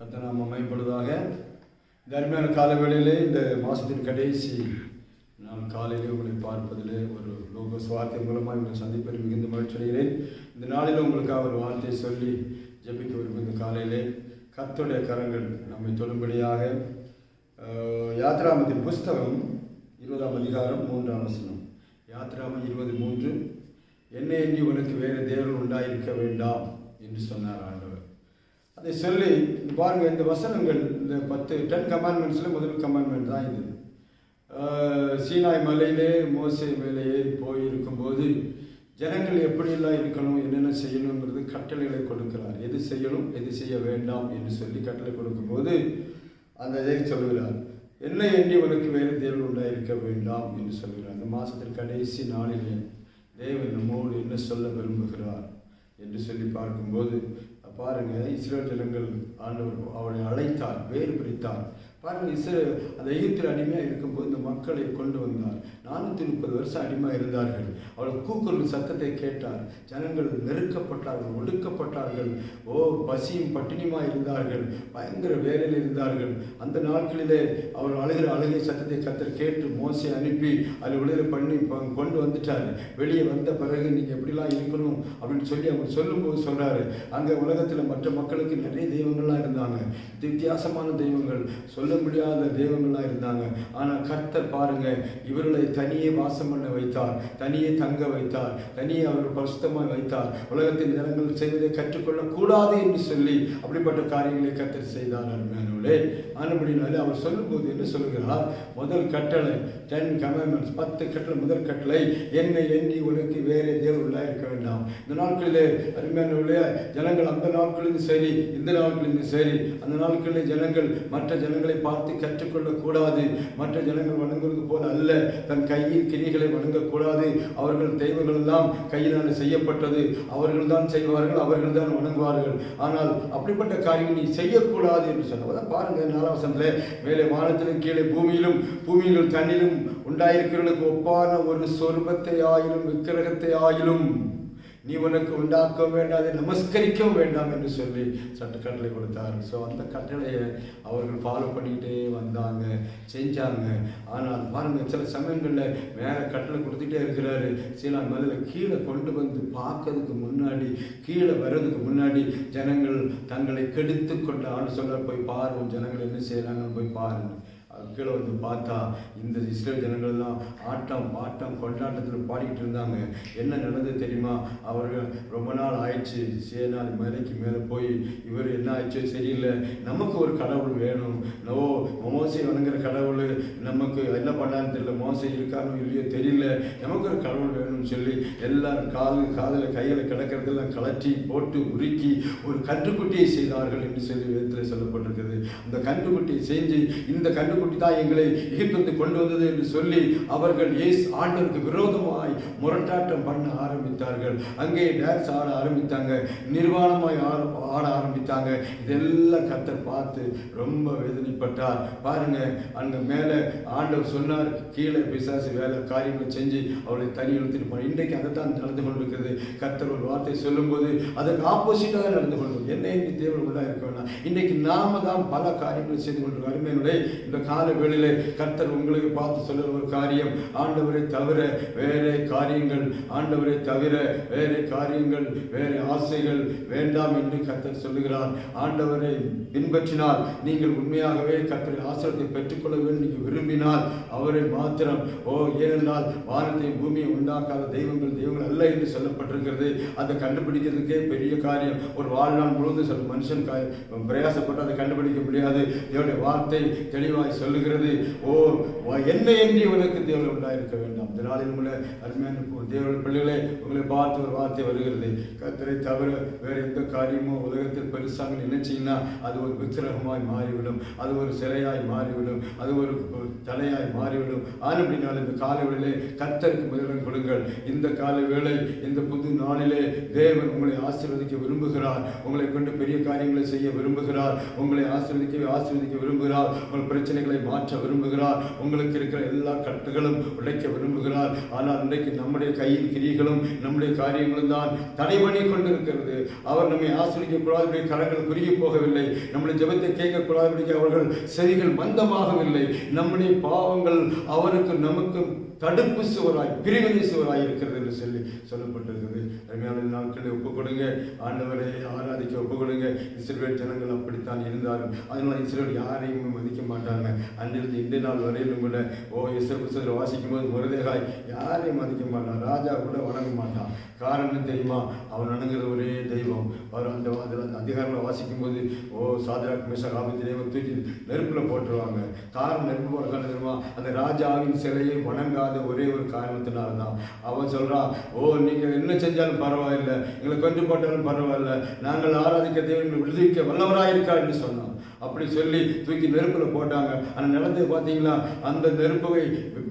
கர்த்தர் நாம மகிமைப்படுவதாக. இந்த அருமையான காலவேளையிலே இந்த மாதத்தின் கடைசி நாள் காலையிலே உங்களை பார்ப்பதிலே ஒரு லோகோஸ் வார்த்தை மூலமாக உங்களை சந்திப்பதில் மிகுந்த மகிழ்ச்சி அடைகிறேன். இந்த நாளில் உங்களுக்காக ஒரு வார்த்தையை சொல்லி ஜெபிக்க விரும்பும் இந்த காலையிலே கர்த்தருடைய கரங்கள் நம்மை தொடும்படியாக யாத்ராமத்தின் புஸ்தகம் 20ஆம் அதிகாரம் 3ஆம் வசனம். யாத்ராமம் 20:3. என்னை எண்ணி உனக்கு வேறு தேவர்கள் உண்டாயிருக்க வேண்டாம் என்று சொன்னார் ஆண்டவர். அதை சொல்லி பாருங்கள், இந்த வசனங்கள் இந்த 10 கமாண்ட்மெண்ட்ஸில் முதல் கமாண்ட்மெண்ட் தான் இது. சீனாய் மலையிலே மோசே மேலே ஏறி போயிருக்கும்போது ஜனங்கள் எப்படியெல்லாம் இருக்கணும், என்னென்ன செய்யணுங்கிறது கட்டளைகளை கொடுக்கிறார். எது செய்யணும், எது செய்ய வேண்டாம் என்று சொல்லி கட்டளை கொடுக்கும்போது அந்த இதை சொல்கிறார். என்னை எண்ணி உனக்கு வேறு தேவன் உண்டாயிருக்க வேண்டாம் என்று சொல்கிறார். அந்த மாதத்தின் கடைசி நாளிலே தேவன் நம்மோடு என்ன சொல்ல விரும்புகிறார் என்று சொல்லி பார்க்கும்போது பாருங்கள், இஸ்ரேல் ஜனங்கள் ஆண்டவர் அவளை அழைத்தார், வேறு பிரித்தார். பாருங்கள், அந்த எகிப்தில் அடிமையாக இருக்கும்போது இந்த மக்களை கொண்டு வந்தார். 430 வருஷம் அடிமையாக இருந்தார்கள். அவள் கூக்குரல் சத்தத்தை கேட்டார். ஜனங்கள் நெருக்கப்பட்டார்கள், ஒடுக்கப்பட்டார்கள். பசியும் பட்டினியுமாக இருந்தார்கள், பயங்கர வேலையில் இருந்தார்கள். அந்த நாட்களிலே அவர் அழுகிற அழுகை சத்தத்தை கர்த்தர் கேட்டு மோசே அனுப்பி அதில் விடுதலை பண்ணி கொண்டு வந்துட்டார். வெளியே வந்த பிறகு நீங்கள் எப்படிலாம் இருக்கணும் அப்படின்னு சொல்லி அவர் சொல்லும்போது சொல்கிறாரு, அங்கே உலகத்தில் மற்ற மக்களுக்கு நிறைய தெய்வங்கள்லாம் இருந்தாங்க, வித்தியாசமான தெய்வங்கள், சொல்ல முடியாத தெய்வங்கள்லாம் இருந்தாங்க. ஆனால் கர்த்தர் பாருங்க, இவர்களை தனியே வாசம் பண்ண வைத்தார், தனியே தங்க வைத்தார், தனியே அவர் பரிசுத்தமாக வைத்தார். உலகத்தின் ஜனங்கள் செய்வதை கற்றுக்கொள்ளக்கூடாது என்று சொல்லி அப்படிப்பட்ட காரியங்களை கர்த்தர் செய்தார். அருமையானவர்களே, ஆனபடினாலே அவர் சொல்லும்போது என்ன சொல்லுகிறார்? முதல் கட்டளை 10 கமாண்ட்மெண்ட்ஸ், 10 கட்டளை. முதல் கட்டளை, என்னை எண்ணி உனக்கு வேறே தேவர்களாக இருக்க வேண்டாம். இந்த நாட்களிலே அருமையானவர்களே, ஜனங்கள் அந்த நாட்களிலும் சரி, இந்த நாட்களிலும் சரி, அந்த நாட்களிலே ஜனங்கள் மற்ற ஜனங்களை பார்த்து கற்றுக்கொள்ளக்கூடாது. மற்ற ஜனங்கள் வணங்குவது போல அல்ல, தன் கையில் கிரிகளை வணங்கக்கூடாது. அவர்கள் தெய்வங்கள் எல்லாம் கையினால் செய்யப்பட்டது, அவர்கள் தான் செய்வார்கள், அவர்கள் தான் வணங்குவார்கள். ஆனால் அப்படிப்பட்ட காரியங்கள் நீ செய்யக்கூடாது என்று சொன்னதான் பாருங்க. 4ஆம் வசனத்தில், மேலே வானத்திலும் கீழே பூமியிலும் பூமியிலும் தண்ணிலும் உண்டாயிருக்கிறவர்களுக்கு ஒப்பான ஒரு சொர்பத்தை ஆயிலும் விக்கிரகத்தை ஆயிலும் நீ உனக்கு உண்டாக்க வேண்டாம், அதை நமஸ்கரிக்கவும் வேண்டாம் என்று சொல்லி சட்ட கட்டளை கொடுத்தார். ஸோ அந்த கட்டளையை அவர்கள் ஃபாலோ பண்ணிக்கிட்டே வந்தாங்க, செஞ்சாங்க. ஆனால் பாருங்கள், சில சமயங்களில் மேலே கட்டளை கொடுத்துட்டே இருக்கிறாரு. சில மலையில் கீழே கொண்டு வந்து பார்க்கறதுக்கு முன்னாடி, கீழே வர்றதுக்கு முன்னாடி ஜனங்கள் தங்களை கெடுத்து கொண்ட ஆண்டு சொல்ல போய் பாருங்க, ஜனங்கள் என்ன செய்கிறாங்கன்னு போய் பாருங்க. கீழே வந்து பார்த்தா இந்த இஸ்ரேல் ஜனங்கள்லாம் ஆட்டம் பாட்டம் கொண்டாட்டத்தில் பாடிக்கிட்டு இருந்தாங்க. என்ன நடந்தது தெரியுமா? அவர்கள் ரொம்ப நாள் ஆயிடுச்சு, சேனாலி மலைக்கு மேலே போய் இவர் என்ன ஆயிடுச்சோ சரியில்லை, நமக்கு ஒரு கடவுள் வேணும். மோசை வணங்குற கடவுள் நமக்கு என்ன பண்ணான்னு தெரியல, மோசை இருக்கான்னு இல்லையோ தெரியல, நமக்கு ஒரு கடவுள் வேணும்னு சொல்லி எல்லாரும் காதில் கையில் கிடக்கிறதெல்லாம் கலற்றி போட்டு உருக்கி ஒரு கன்றுக்குட்டியை செய்தார்கள் என்று சொல்லி வேதத்தில் சொல்லப்பட்டிருக்கிறது. அந்த கன்றுக்குட்டியை செஞ்சு, இந்த கன்றுக்குட்டி தான் எங்களை எகிப்திலிருந்து கொண்டு வந்தது என்று சொல்லி அவர்கள் ஆண்டவருக்கு விரோதமாய் முரட்டாட்டம் பண்ண ஆரம்பித்தார்கள். அங்கே டான்ஸ் ஆட ஆரம்பித்தாங்க, நிர்வாணமாய் ஆட ஆரம்பித்தாங்க. இதெல்லாம் கர்த்தர் பார்த்து ரொம்ப வேதனைப்பட்டார். பாருங்க, அங்கே மேலே ஆண்டவர் சொன்னார், கீழே பிசாசு வேலை காரியங்களை செஞ்சு அவளை தனி இழுத்துட்டு போன. இன்றைக்கு அதை தான் நடந்து கொண்டிருக்கிறது. கர்த்தர் ஒரு வார்த்தை சொல்லும்போது அதுக்கு ஆப்போசிட்டாக நடந்து கொண்டு என்ன தேவன் உள்ளாக இருக்க வேண்டாம். இன்றைக்கு நாம தான் பல காரியங்களை செய்து கொண்டிருக்கோம். அருமையினுடைய இந்த கால வேளையிலே கர்த்தர் உங்களுக்கு பார்த்து சொல்லுற ஒரு காரியம், ஆண்டவரை தவிர வேற காரியங்கள், ஆண்டவரை தவிர வேற காரியங்கள், வேற ஆசைகள் வேண்டாம் என்று கர்த்தர் சொல்லுகிறார். ஆண்டவரை பின்பற்றினால் நீங்கள் உண்மையாகவே கர்த்தரை ஆசீர்வாதத்தை பெற்றுக்கொள்ள வேண்டும் நீங்கள் விரும்பினால் அவரை மாத்திரம். ஏனென்றால் வானத்தையும் பூமியை உண்டாக்காத தெய்வங்கள் அல்ல என்று சொல்லப்பட்டிருக்கிறது. அதை கண்டுபிடிக்கிறதுக்கே பெரிய காரியம். ஒரு வாழ்நாள் முழுவதும் சில மனுஷன் பிரயாசப்பட்டு அதை கண்டுபிடிக்க முடியாது. தேவனுடைய வார்த்தை தெளிவாய் சொல்லுகிறது, என்னை எண்ணி உனக்கு தேவன் உண்டாயிருக்க வேண்டாம். இந்த நாளில் உள்ள அருமையான தேவனுடைய பிள்ளைகளே, உங்களை பார்த்து ஒரு வார்த்தை வருகிறது, கர்த்தரை தவிர வேறு எந்த காரியமோ உலகத்தில் பெருசாக நினைச்சீங்கன்னா அது ஒரு விக்கிரகமாய் மாறிவிடும், அது ஒரு சிலையாய் மாறிவிடும், அது ஒரு தலையாய் மாறிவிடும். ஆனபடினால் இந்த காலை வேளையிலே கர்த்தருக்கு முதலிடம் கொடுங்கள். இந்த காலை வேளை, இந்த புது நாளிலே தேவன் உங்களை ஆசீர்வதிக்க விரும்புகிறார். உங்களை கொண்டு பெரிய காரியங்களை செய்ய விரும்புகிறார். உங்களை ஆசீர்வதிக்க விரும்புகிறார். உங்கள் பிரச்சனைகள் பிரச்சனைகளை மாற்ற விரும்புகிறார். உங்களுக்கு இருக்கிற எல்லா கட்டுகளும் உடைக்க விரும்புகிறார். ஆனால் இன்றைக்கு நம்முடைய கையின் கிரிகளும் நம்முடைய காரியங்களும் தான் தடை பண்ணி கொண்டிருக்கிறது. அவர் நம்மை ஆசிரியக்கூடாது, கரங்கள் குறுகி போகவில்லை. நம்முடைய ஜெபத்தை கேட்கக்கூடாது, அவர்கள் செவிகள் மந்தமாகவில்லை. நம்முடைய பாவங்கள் அவருக்கு நமக்கு தடுப்பு சுவராய், பிரிவினை சுவராய் இருக்கிறது என்று சொல்லப்பட்டிருக்கிறது. அருமையான நாட்களை ஒப்புக் கொடுங்க, ஆண்டவரை ஆராதிக்க ஒப்புக் கொடுங்க. இஸ்ரவேல் ஜனங்கள் அப்படித்தான் இருந்தார்கள். அதனால இஸ்ரவேல் யாரையும் மதிக்க மாட்டாங்க. அன்றிலிருந்து இந்த நாள் வரையிலும் கூட எஸ்தர் புத்தகத்தில் வாசிக்கும் போது மொர்தெகாய் யாரையும் மதிக்க மாட்டான், ராஜா கூட வணங்க மாட்டான். காரணம் தெரியுமா? அவன் வணங்குற ஒரே தெய்வம். அவர் அந்த அதிகாரங்களை வாசிக்கும் போது சாத்ராக் மேஷாக் ஆபேத்நேகோ தூக்கி நெருப்பில் போட்டுருவாங்க. காரணம் நெருப்பு போட காரணம் தெரியுமா? அந்த ராஜாவின் சிலையை வணங்காத ஒரே ஒரு காரணத்தினால்தான். அவன் சொல்றான், நீங்க என்ன செஞ்சாலும் பரவாயில்லை, எங்களை கொண்டு போட்டாலும் பரவாயில்ல, நாங்கள் ஆராதிக்க தேவன் விடுவிக்க வல்லவராயிருக்கார் என்று சொன்னான். அப்படி சொல்லி தூக்கி நெருப்பில் போட்டாங்க. அந்த நிலத்தை பார்த்தீங்களா? அந்த நெருப்பை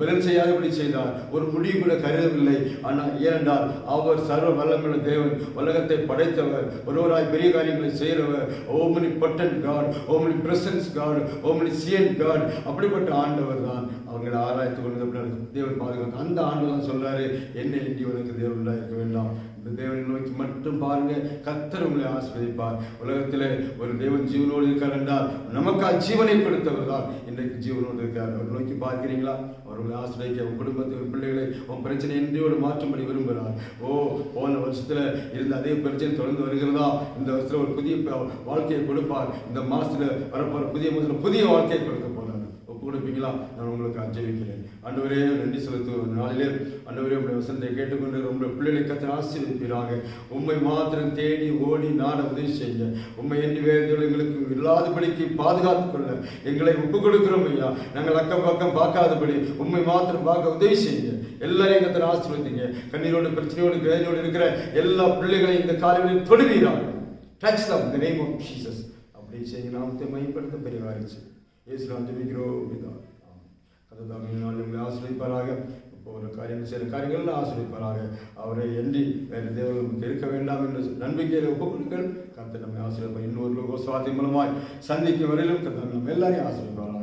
பலன் செய்யாதபடி செய்தார். ஒரு முடிவு கூட கருதவில்லை. ஆனால் ஏனென்றால் அவர் சர்வ வல்லமுள்ள தேவன், உலகத்தை படைத்தவர், ஒருவராய் பெரிய காரியங்களை செய்கிறவர், omnipotent God, omnipresence God, omniscient God. அப்படிப்பட்ட ஆண்டவர் தான் அவங்களை ஆராய்த்து கொண்டு தேவன் பாதுகாக்க. அந்த ஆண்டு தான் சொல்றாரு, என்னை இன்றி உனக்கு தேவன் உண்டாயிருக்க வேண்டாம். இந்த தேவனை நோக்கி மட்டும் பாருங்க, கர்த்தர் உங்களை ஆசீர்வதிப்பார். உலகத்தில் ஒரு தேவன் ஜீவனோடு இருக்கார் என்றால் நமக்காக ஜீவனை கொடுத்தவர் தான் இன்றைக்கு ஜீவனோடு இருக்கார். அவர் நோக்கி பார்க்கிறீங்களா? அவர் உங்களை ஆசீர்வதிக்க, உன் குடும்பத்தை, உன் பிள்ளைகளை, உன் பிரச்சனை இன்றையோடு மாற்றும்படி விரும்புகிறார். போன வருஷத்துல இருந்த அதே பிரச்சனை தொடர்ந்து வருகிறதா? இந்த வருஷத்துல ஒரு புதிய வாழ்க்கையை கொடுப்பார். இந்த மாசத்துல வரப்போற புதிய மாசத்துல புதிய வாழ்க்கையை கொடுக்க போறார். கொடுப்பீங்களா? நான் உங்களுக்கு அஞ்சலிக்கிறேன். ஆண்டவரே, நன்றி செலுத்துவோம். நாளிலே ஆண்டவரே, உங்களுடைய வசனத்தை கேட்டுக்கொண்டு உங்களுடைய பிள்ளைகளை கர்த்தர் ஆசீர்வதிப்பீராக. உம்மை மாத்திரம் தேடி ஓடி நாட உதவி செய்ய, உம்மை என்று வேறு எங்களுக்கு இல்லாதபடிக்கு பாதுகாத்துக் கொள்ள எங்களை ஒப்புக் கொடுக்கிறோம் ஐயா. நாங்கள் அக்கம் பக்கம் பார்க்காதபடி உம்மை மாத்திரம் பார்க்க உதவி செய்ய எல்லாரையும் கர்த்தர் ஆசீர்வதிங்க. கண்ணீரோடு, பிரச்சனையோடு, வேதனையோடு இருக்கிற எல்லா பிள்ளைகளையும் இந்த காலையில் தொடுவீராக. Touch them in the name of Jesus. அப்படி செய்ய நாமத்தை மையப்படுத்த பெரிய காரியம் இயேசுநாமத்தில் ஜெபிக்கிறோம் பிதாவே. கர்த்தர் உங்களை ஆசீர்வதிப்பாராக. இப்போ ஒரு காரியங்கள் செய்கிற காரியங்கள் ஆசீர்வதிப்பாராக. அவரை எண்ணி வேறு தேவர்களுக்கு இருக்க வேண்டாம் என்று நம்பிக்கையில் ஒப்புக்கொடுங்கள். கர்த்தர் நம்மை ஆசீர்வதிப்பார். இன்னொரு சுவாத்தின் மூலமாய் சந்திக்கும் வரையிலும் கர்த்தர் நம்ம எல்லாரையும் ஆசீர்வதிப்பார்.